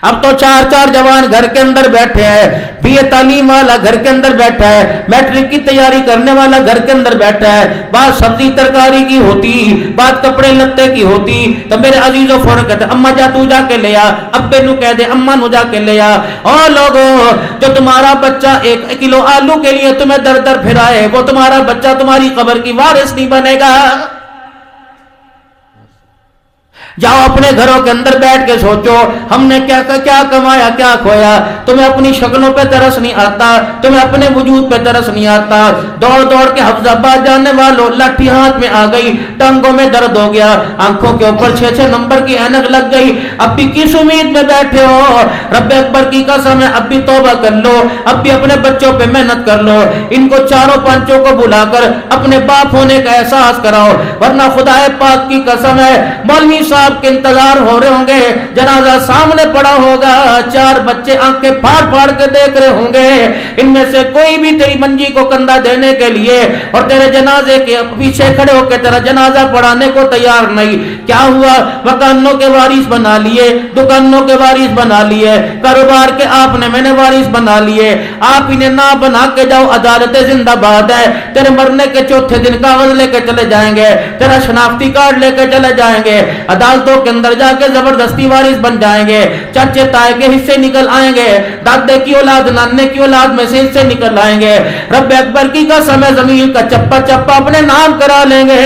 اب تو چار چار جوان گھر کے اندر بیٹھے ہیں، بی اے تعلیم والا گھر کے اندر بیٹھا ہے، میٹرک کی تیاری کرنے والا گھر کے اندر بیٹھا ہے، بات سبزی ترکاری کی ہوتی، بات کپڑے لتے کی ہوتی تو میرے عزیزوں فوراً کہتے اما جا تو جا کے لے آ، ابے نو کہہ دے اما نو جا کے لے آ۔ اور لوگوں جو تمہارا بچہ 1 کلو آلو کے لیے تمہیں در در پھرائے، وہ تمہارا بچہ تمہاری قبر کی وارث نہیں بنے گا۔ جاؤ اپنے گھروں کے اندر بیٹھ کے سوچو ہم نے کیا کمایا کیا کھویا۔ تمہیں اپنی شکلوں پہ ترس نہیں آتا، تمہیں اپنے وجود پہ ترس نہیں آتا۔ دوڑ دوڑ کے حفظ آباد جانے والوں لاٹھی ہاتھ میں آ گئی، ٹانگوں میں درد ہو گیا، آنکھوں کے اوپر 6 نمبر کی اینک لگ گئی، اب بھی کس امید میں بیٹھے ہو؟ رب اکبر کی قسم ہے اب بھی توبہ کر لو، اب بھی اپنے بچوں پہ محنت کر لو، ان کو چاروں پانچوں کو بلا کر اپنے باپ ہونے کا احساس کراؤ، ورنہ خدا پاک کی قسم ہے مولوی صاحب کے انتظار ہو رہے ہوں گے، جنازہ سامنے پڑا ہوگا، 4 بچے آنکھیں پھاڑ پھاڑ کے دیکھ رہے ہوں گے، ان میں سے کوئی بھی تیری منجی کو کندھا دینے کے لیے اور تیرے جنازے کے پیچھے کھڑے ہو کے تیرا جنازہ پڑھانے کو تیار نہیں۔ کیا ہوا؟ مکانوں کے وارث بنا لیے، دکانوں کے وارث بنا لیے، کاروبار کے آپ نے میں نے وارث بنا لیے، آپ انہیں نہ بنا کے جاؤ، عدالت زندہ باد ہے، تیرے مرنے کے چوتھے دن کاغذ لے کے چلے جائیں گے، تیرا شناختی کارڈ لے کے چلے جائیں گے، عدالتوں کے اندر جا کے زبردستی وارث بن جائیں گے، چچے تائے کے حصے نکل آئیں گے، دادے کی اولاد نانے کی اولاد میں سے حصے نکل آئیں گے، رب اکبر کی قسم ہے زمین کا چپا چپا اپنے نام کرا لیں گے،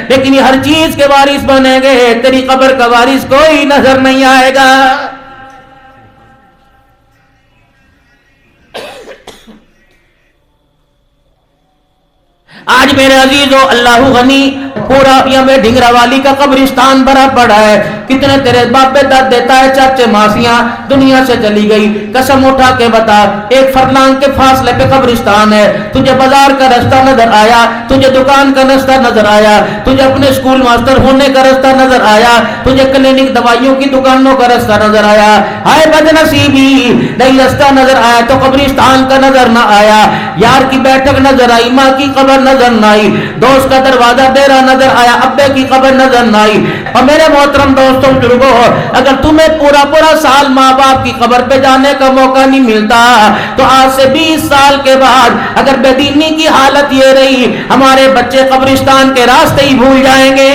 لیکن یہ ہر چیز کے وارث بنیں گے، تیری قبر کا وارث کوئی نظر نہیں آئے گا۔ آج میرے عزیزو اللہ غنی پورا میں ڈھنگرا والی کا قبرستان بھرا پڑا ہے، کتنے تیرے باپ دادے تائے چاچے ماسیاں دنیا سے چلی گئی، قسم اٹھا کے بتا 1 فرلانگ کے فاصلے پہ قبرستان ہے، تجھے بازار کا رستہ نظر آیا، تجھے دکان کا رستہ نظر آیا، تجھے اپنے اسکول ماسٹر ہونے کا رستہ نظر آیا، تجھے کلینک دوائیوں کی دکانوں کا رستہ نظر آیا، ہائے بد نصیبی نہیں رستہ نظر آیا تو قبرستان کا نظر نہ آیا، یار کی بیٹھک نظر آئی، ماں کی قبر نظر نہ آئی، دوست کا دروازہ ڈیرا نظر آیا، ابے کی قبر نظر نہ آئی۔ اور میرے محترم دوستوں بزرگوں، اگر تمہیں پورا سال ماں باپ کی قبر پہ جانے کا موقع نہیں ملتا تو آج سے 20 سال کے بعد اگر بے دینی کی حالت یہ رہی، ہمارے بچے قبرستان کے راستے ہی بھول جائیں گے۔